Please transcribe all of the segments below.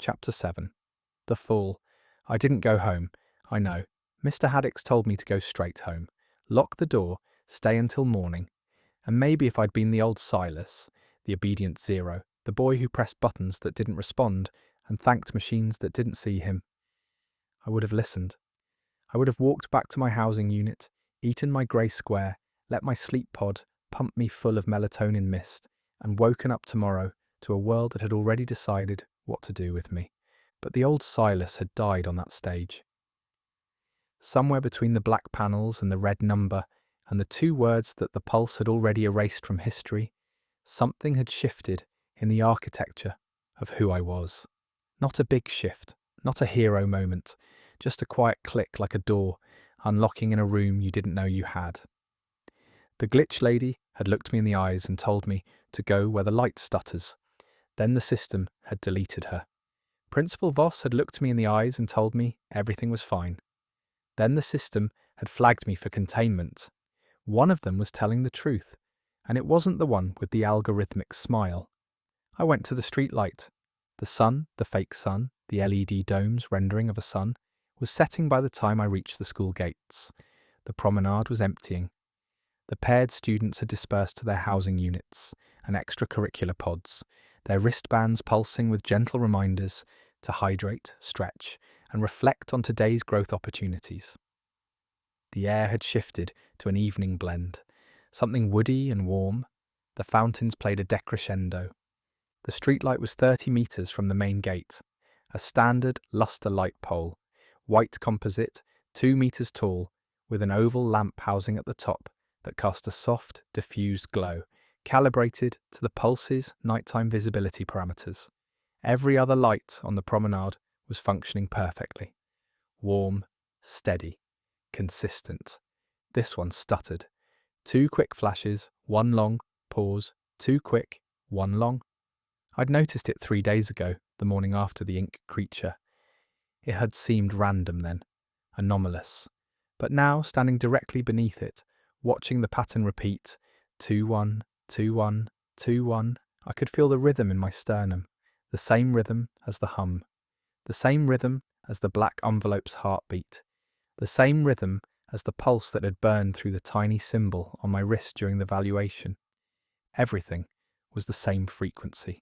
Chapter 7. The Fall. I didn't go home. I know. Mr. Haddix told me to go straight home. Lock the door, stay until morning. And maybe if I'd been the old Silas, the obedient zero, the boy who pressed buttons that didn't respond and thanked machines that didn't see him, I would have listened. I would have walked back to my housing unit, eaten my grey square, let my sleep pod pump me full of melatonin mist, and woken up tomorrow to a world that had already decided what to do with me. But the old Silas had died on that stage. Somewhere between the black panels and the red number and the two words that the pulse had already erased from history, something had shifted in the architecture of who I was. Not a big shift, not a hero moment, just a quiet click like a door unlocking in a room you didn't know you had. The glitch lady had looked me in the eyes and told me to go where the light stutters. Then the system had deleted her. Principal Voss had looked me in the eyes and told me everything was fine. Then the system had flagged me for containment. One of them was telling the truth, and it wasn't the one with the algorithmic smile. I went to the street light. The sun, the fake sun, the LED domes rendering of a sun, was setting by the time I reached the school gates. The promenade was emptying. The paired students had dispersed to their housing units and extracurricular pods, their wristbands pulsing with gentle reminders to hydrate, stretch, and reflect on today's growth opportunities. The air had shifted to an evening blend, something woody and warm. The fountains played a decrescendo. The streetlight was 30 metres from the main gate, a standard luster light pole, white composite, 2 metres tall, with an oval lamp housing at the top that cast a soft, diffused glow, calibrated to the pulse's nighttime visibility parameters. Every other light on the promenade was functioning perfectly. Warm, steady, consistent. This one stuttered. 2 quick flashes, 1 long, pause, 2 quick, 1 long. I'd noticed it 3 days ago, the morning after the ink creature. It had seemed random then, anomalous. But now, standing directly beneath it, watching the pattern repeat, 2-1, 2-1, 2-1, I could feel the rhythm in my sternum, the same rhythm as the hum, the same rhythm as the black envelope's heartbeat, the same rhythm as the pulse that had burned through the tiny symbol on my wrist during the valuation. Everything was the same frequency.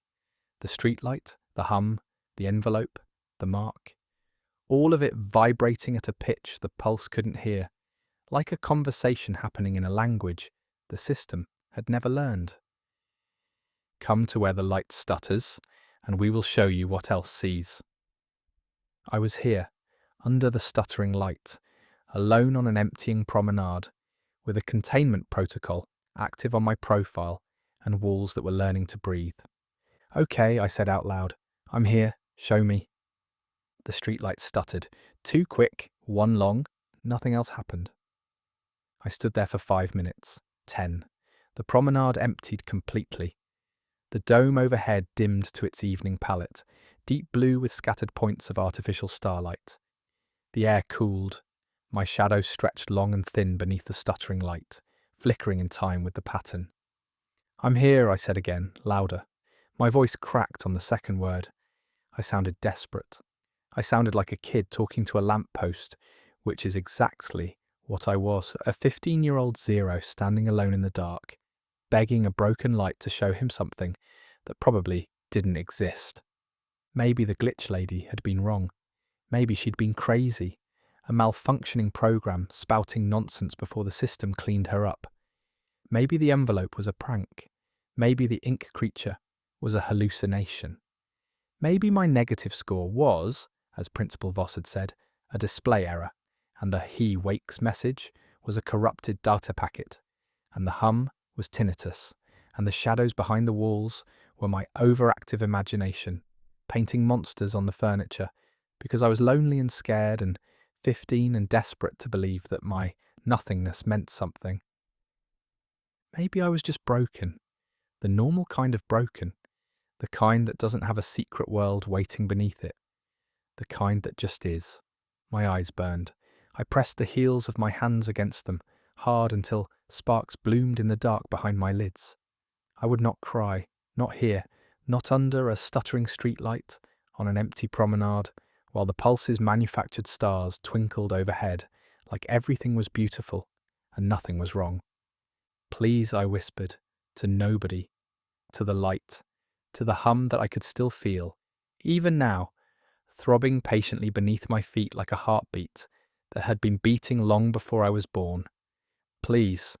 The streetlight, the hum, the envelope, the mark, all of it vibrating at a pitch the pulse couldn't hear, like a conversation happening in a language the system had never learned. Come to where the light stutters, and we will show you what else sees. I was here, under the stuttering light, alone on an emptying promenade, with a containment protocol active on my profile and walls that were learning to breathe. Okay, I said out loud. I'm here, show me. The streetlight stuttered. 2 quick, 1 long, nothing else happened. I stood there for 5 minutes, 10. The promenade emptied completely. The dome overhead dimmed to its evening palette, deep blue with scattered points of artificial starlight. The air cooled. My shadow stretched long and thin beneath the stuttering light, flickering in time with the pattern. I'm here, I said again, louder. My voice cracked on the second word. I sounded desperate. I sounded like a kid talking to a lamppost, which is exactly what I was, a 15-year-old zero standing alone in the dark, begging a broken light to show him something that probably didn't exist. Maybe the glitch lady had been wrong. Maybe she'd been crazy, a malfunctioning program spouting nonsense before the system cleaned her up. Maybe the envelope was a prank. Maybe the ink creature was a hallucination. Maybe my negative score was, as Principal Voss had said, a display error, and the "he wakes" message was a corrupted data packet, and the hum was tinnitus, and the shadows behind the walls were my overactive imagination, painting monsters on the furniture, because I was lonely and scared and 15 and desperate to believe that my nothingness meant something. Maybe I was just broken, the normal kind of broken, the kind that doesn't have a secret world waiting beneath it, the kind that just is. My eyes burned. I pressed the heels of my hands against them, hard until sparks bloomed in the dark behind my lids. I would not cry, not here, not under a stuttering streetlight, on an empty promenade, while the pulse's manufactured stars twinkled overhead like everything was beautiful and nothing was wrong. Please, I whispered, to nobody, to the light, to the hum that I could still feel, even now, throbbing patiently beneath my feet like a heartbeat that had been beating long before I was born. Please.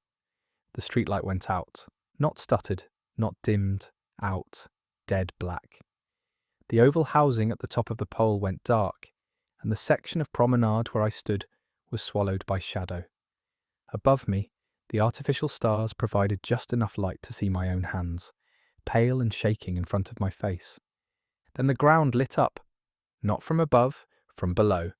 The streetlight went out, not stuttered, not dimmed, out, dead black. The oval housing at the top of the pole went dark, and the section of promenade where I stood was swallowed by shadow. Above me, the artificial stars provided just enough light to see my own hands, pale and shaking in front of my face. Then the ground lit up, not from above, from below,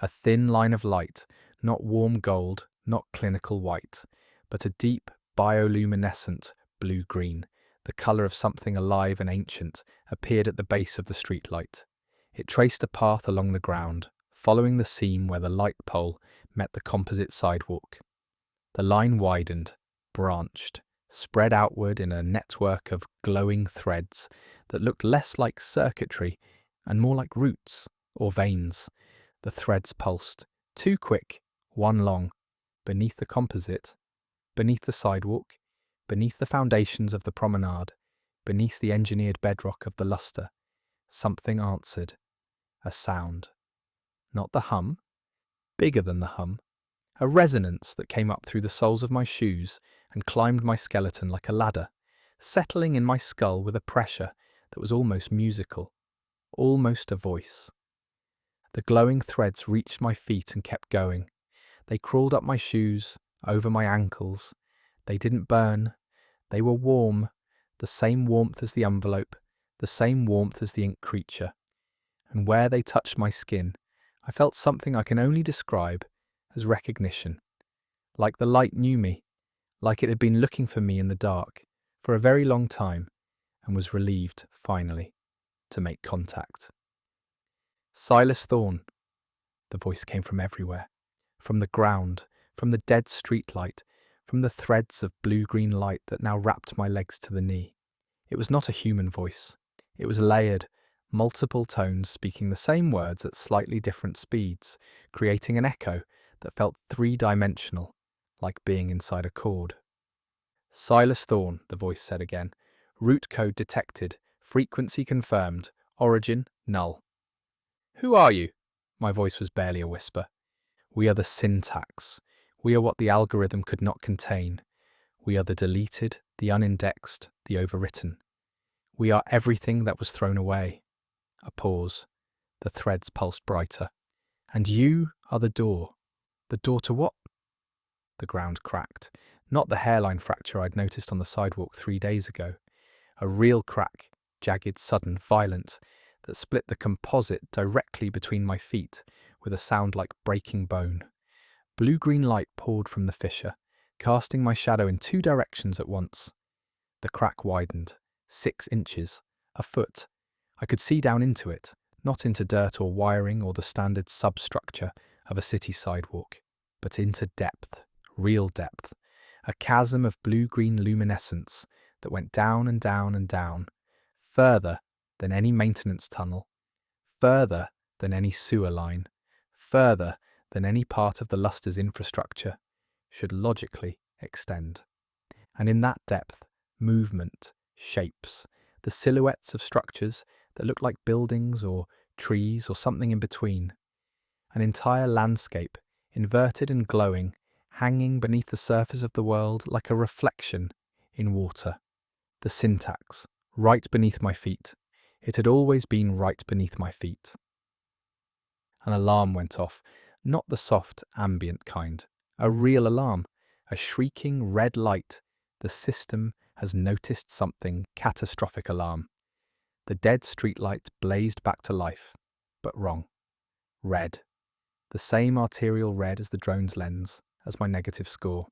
a thin line of light, not warm gold, not clinical white, but a deep, bioluminescent blue-green, the colour of something alive and ancient, appeared at the base of the streetlight. It traced a path along the ground, following the seam where the light pole met the composite sidewalk. The line widened, branched, spread outward in a network of glowing threads that looked less like circuitry and more like roots or veins. The threads pulsed, two quick, one long, beneath the composite, beneath the sidewalk, beneath the foundations of the promenade, beneath the engineered bedrock of the lustre. Something answered, a sound. Not the hum, bigger than the hum, a resonance that came up through the soles of my shoes and climbed my skeleton like a ladder, settling in my skull with a pressure that was almost musical, almost a voice. The glowing threads reached my feet and kept going. They crawled up my shoes, over my ankles. They didn't burn. They were warm, the same warmth as the envelope, the same warmth as the ink creature. And where they touched my skin, I felt something I can only describe as recognition. Like the light knew me, like it had been looking for me in the dark for a very long time and was relieved, finally, to make contact. Silas Thorne. The voice came from everywhere, from the ground, from the dead streetlight, from the threads of blue-green light that now wrapped my legs to the knee. It was not a human voice. It was layered, multiple tones speaking the same words at slightly different speeds, creating an echo that felt three-dimensional, like being inside a chord. Silas Thorne, the voice said again. Root code detected, frequency confirmed, origin null. Who are you? My voice was barely a whisper. We are the syntax. We are what the algorithm could not contain. We are the deleted, the unindexed, the overwritten. We are everything that was thrown away. A pause. The threads pulsed brighter. And you are the door. The door to what? The ground cracked. Not the hairline fracture I'd noticed on the sidewalk 3 days ago. A real crack, jagged, sudden, violent, that split the composite directly between my feet with a sound like breaking bone. Blue-green light poured from the fissure, casting my shadow in 2 directions at once. The crack widened, 6 inches, a foot. I could see down into it, not into dirt or wiring or the standard substructure of a city sidewalk, but into depth, real depth, a chasm of blue-green luminescence that went down and down and down, further than any maintenance tunnel, further than any sewer line, further than any part of the Luster's infrastructure should logically extend. And in that depth, movement, shapes, the silhouettes of structures that looked like buildings or trees or something in between. An entire landscape, inverted and glowing, hanging beneath the surface of the world like a reflection in water. The syntax, right beneath my feet. It had always been right beneath my feet. An alarm went off, not the soft, ambient kind. A real alarm, a shrieking red light. The system has noticed something, catastrophic alarm. The dead streetlight blazed back to life, but wrong. Red. The same arterial red as the drone's lens, as my negative score.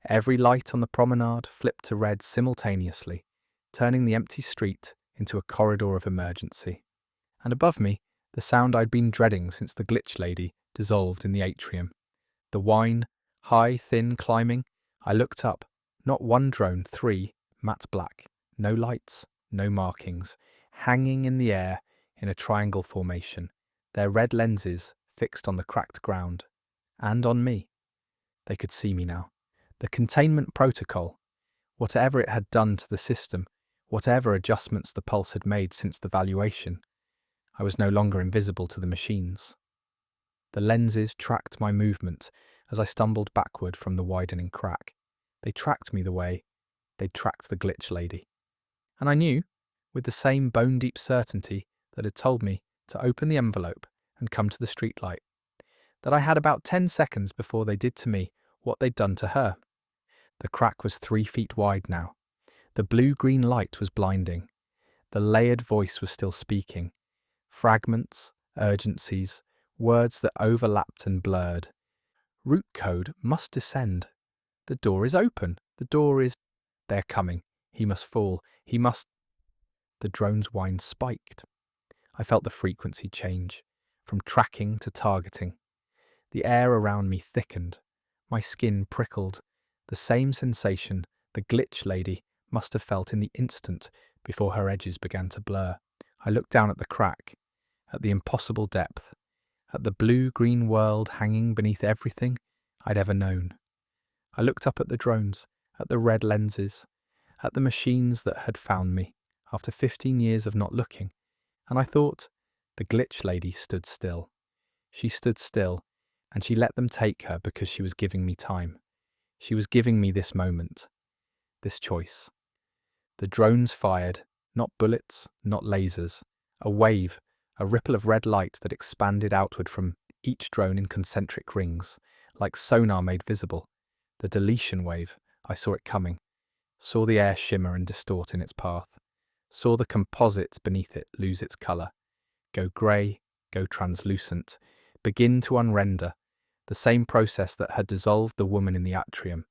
Every light on the promenade flipped to red simultaneously, turning the empty street into a corridor of emergency. And above me, the sound I'd been dreading since the glitch lady dissolved in the atrium. The whine, high, thin, climbing. I looked up. Not 1 drone, 3, matte black. No lights, no markings. Hanging in the air in a triangle formation, their red lenses fixed on the cracked ground. And on me. They could see me now. The containment protocol, whatever it had done to the system, whatever adjustments the pulse had made since the valuation, I was no longer invisible to the machines. The lenses tracked my movement as I stumbled backward from the widening crack. They tracked me the way they'd tracked the glitch lady. And I knew, with the same bone-deep certainty that had told me to open the envelope and come to the streetlight, that I had about 10 seconds before they did to me what they'd done to her. The crack was 3 feet wide now. The blue-green light was blinding. The layered voice was still speaking. Fragments, urgencies, words that overlapped and blurred. Root code must descend. The door is open. The door is... They're coming. He must fall. He must... The drone's whine spiked. I felt the frequency change, from tracking to targeting. The air around me thickened. My skin prickled. The same sensation the glitch lady must have felt in the instant before her edges began to blur. I looked down at the crack, at the impossible depth, at the blue-green world hanging beneath everything I'd ever known. I looked up at the drones, at the red lenses, at the machines that had found me after 15 years of not looking, and I thought, the glitch lady stood still. She stood still, and she let them take her because she was giving me time. She was giving me this moment, this choice. The drones fired, not bullets, not lasers, a wave, a ripple of red light that expanded outward from each drone in concentric rings, like sonar made visible. The deletion wave, I saw it coming, saw the air shimmer and distort in its path, saw the composite beneath it lose its colour, go grey, go translucent, begin to unrender, the same process that had dissolved the woman in the atrium,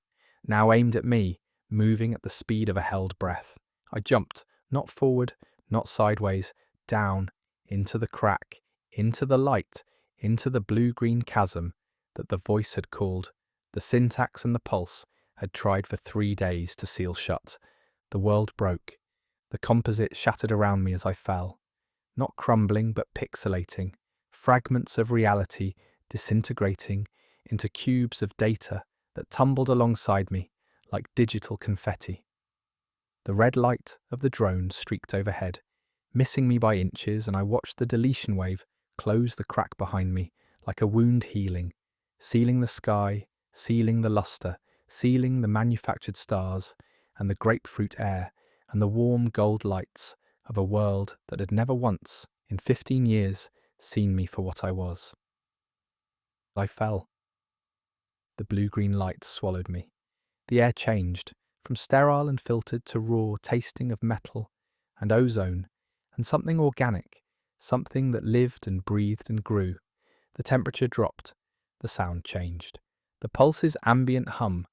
now aimed at me, moving at the speed of a held breath. I jumped, not forward, not sideways, down, into the crack, into the light, into the blue-green chasm that the voice had called, the syntax and the pulse had tried for 3 days to seal shut. The world broke. The composite shattered around me as I fell, not crumbling but pixelating, fragments of reality disintegrating into cubes of data that tumbled alongside me like digital confetti. The red light of the drone streaked overhead, missing me by inches, and I watched the deletion wave close the crack behind me like a wound healing, sealing the sky, sealing the luster, sealing the manufactured stars and the grapefruit air and the warm gold lights of a world that had never once, in 15 years, seen me for what I was. I fell. The blue-green light swallowed me. The air changed, from sterile and filtered to raw, tasting of metal and ozone and something organic, something that lived and breathed and grew. The temperature dropped. The sound changed. The pulse's ambient hum,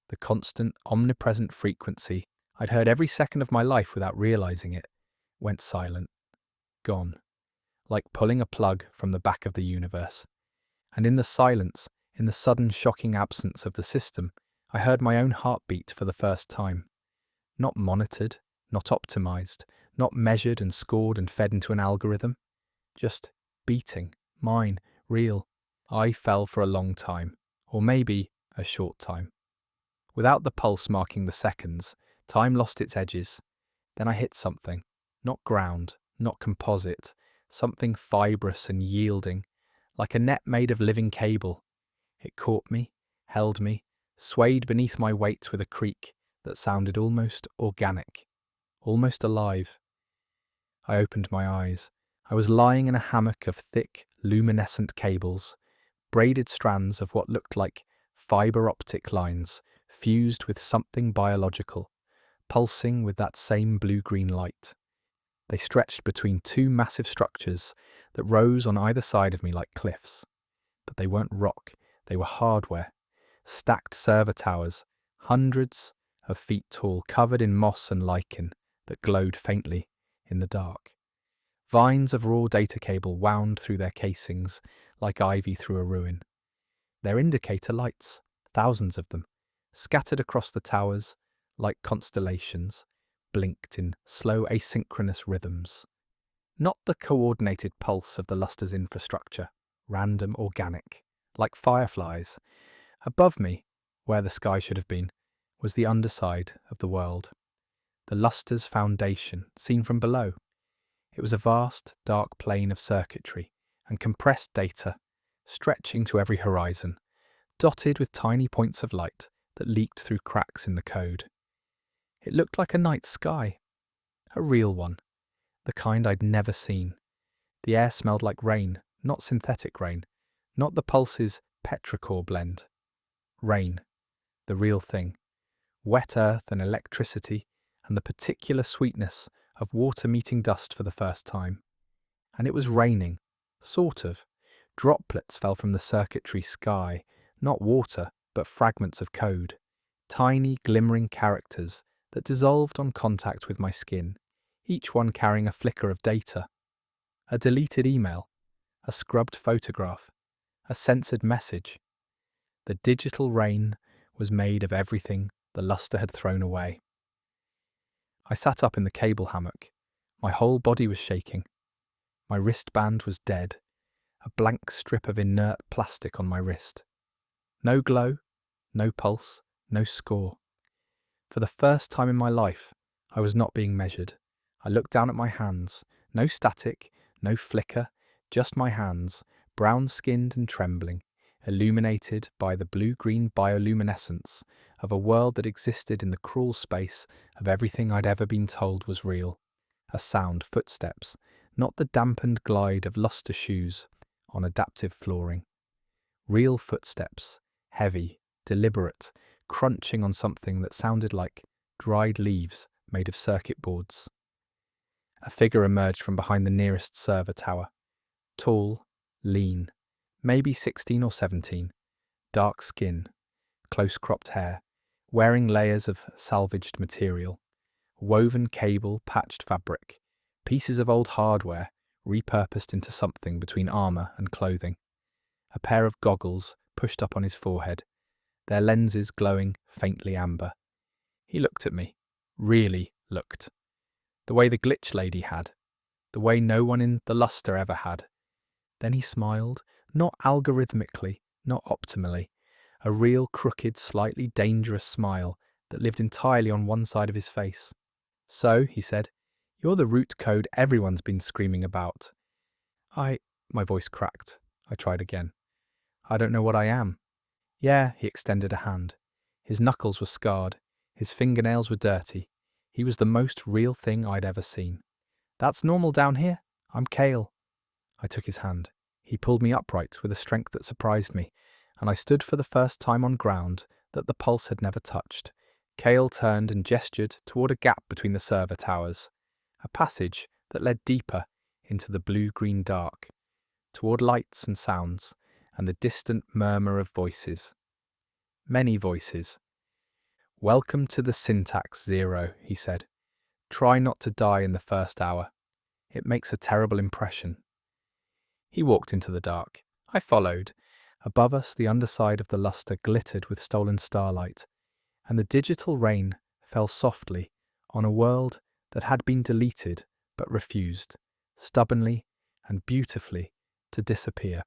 the constant, omnipresent frequency I'd heard every second of my life without realizing it, went silent, gone, like pulling a plug from the back of the universe. And in the silence, in the sudden shocking absence of the system, I heard my own heartbeat for the first time. Not monitored, not optimized, not measured and scored and fed into an algorithm. Just beating, mine, real. I fell for a long time, or maybe a short time. Without the pulse marking the seconds, time lost its edges. Then I hit something, not ground, not composite, something fibrous and yielding, like a net made of living cable. It caught me, held me, swayed beneath my weight with a creak that sounded almost organic, almost alive. I opened my eyes. I was lying in a hammock of thick, luminescent cables, braided strands of what looked like fibre optic lines fused with something biological, pulsing with that same blue-green light. They stretched between 2 massive structures that rose on either side of me like cliffs. But they weren't rock, they were hardware, stacked server towers, hundreds of feet tall, covered in moss and lichen that glowed faintly in the dark. Vines of raw data cable wound through their casings like ivy through a ruin. Their indicator lights, thousands of them, scattered across the towers like constellations, blinked in slow asynchronous rhythms. Not the coordinated pulse of the luster's infrastructure, random, organic, like fireflies. Above me, where the sky should have been, was the underside of the world, the luster's foundation, seen from below. It was a vast, dark plane of circuitry and compressed data, stretching to every horizon, dotted with tiny points of light that leaked through cracks in the code. It looked like a night sky, a real one, the kind I'd never seen. The air smelled like rain, not synthetic rain, not the pulse's petrichor blend. Rain, the real thing. Wet earth and electricity and the particular sweetness of water meeting dust for the first time. And it was raining, sort of. Droplets fell from the circuitry sky, not water, but fragments of code. Tiny, glimmering characters that dissolved on contact with my skin, each one carrying a flicker of data. A deleted email, a scrubbed photograph, a censored message. The digital rain was made of everything the luster had thrown away. I sat up in the cable hammock. My whole body was shaking. My wristband was dead, a blank strip of inert plastic on my wrist. No glow, no pulse, no score. For the first time in my life, I was not being measured. I looked down at my hands. No static, no flicker, just my hands, brown-skinned and trembling, illuminated by the blue-green bioluminescence of a world that existed in the cruel space of everything I'd ever been told was real. A sound, footsteps, not the dampened glide of luster shoes on adaptive flooring. Real footsteps, heavy, deliberate, crunching on something that sounded like dried leaves made of circuit boards. A figure emerged from behind the nearest server tower. Tall, lean, maybe 16 or 17, dark skin, close-cropped hair, wearing layers of salvaged material, woven cable, patched fabric, pieces of old hardware repurposed into something between armour and clothing. A pair of goggles pushed up on his forehead, their lenses glowing faintly amber. He looked at me, really looked. The way the glitch lady had, the way no one in the luster ever had. Then he smiled, not algorithmically, not optimally, a real crooked, slightly dangerous smile that lived entirely on one side of his face. So, he said, you're the root code everyone's been screaming about. My voice cracked. I tried again. I don't know what I am. Yeah, he extended a hand. His knuckles were scarred. His fingernails were dirty. He was the most real thing I'd ever seen. That's normal down here. I'm Kale. I took his hand. He pulled me upright with a strength that surprised me, and I stood for the first time on ground that the pulse had never touched. Kale turned and gestured toward a gap between the server towers, a passage that led deeper into the blue-green dark, toward lights and sounds, and the distant murmur of voices. Many voices. Welcome to the syntax zero, he said. Try not to die in the first hour. It makes a terrible impression. He walked into the dark. I followed. Above us, the underside of the luster glittered with stolen starlight, and the digital rain fell softly on a world that had been deleted but refused, stubbornly and beautifully, to disappear.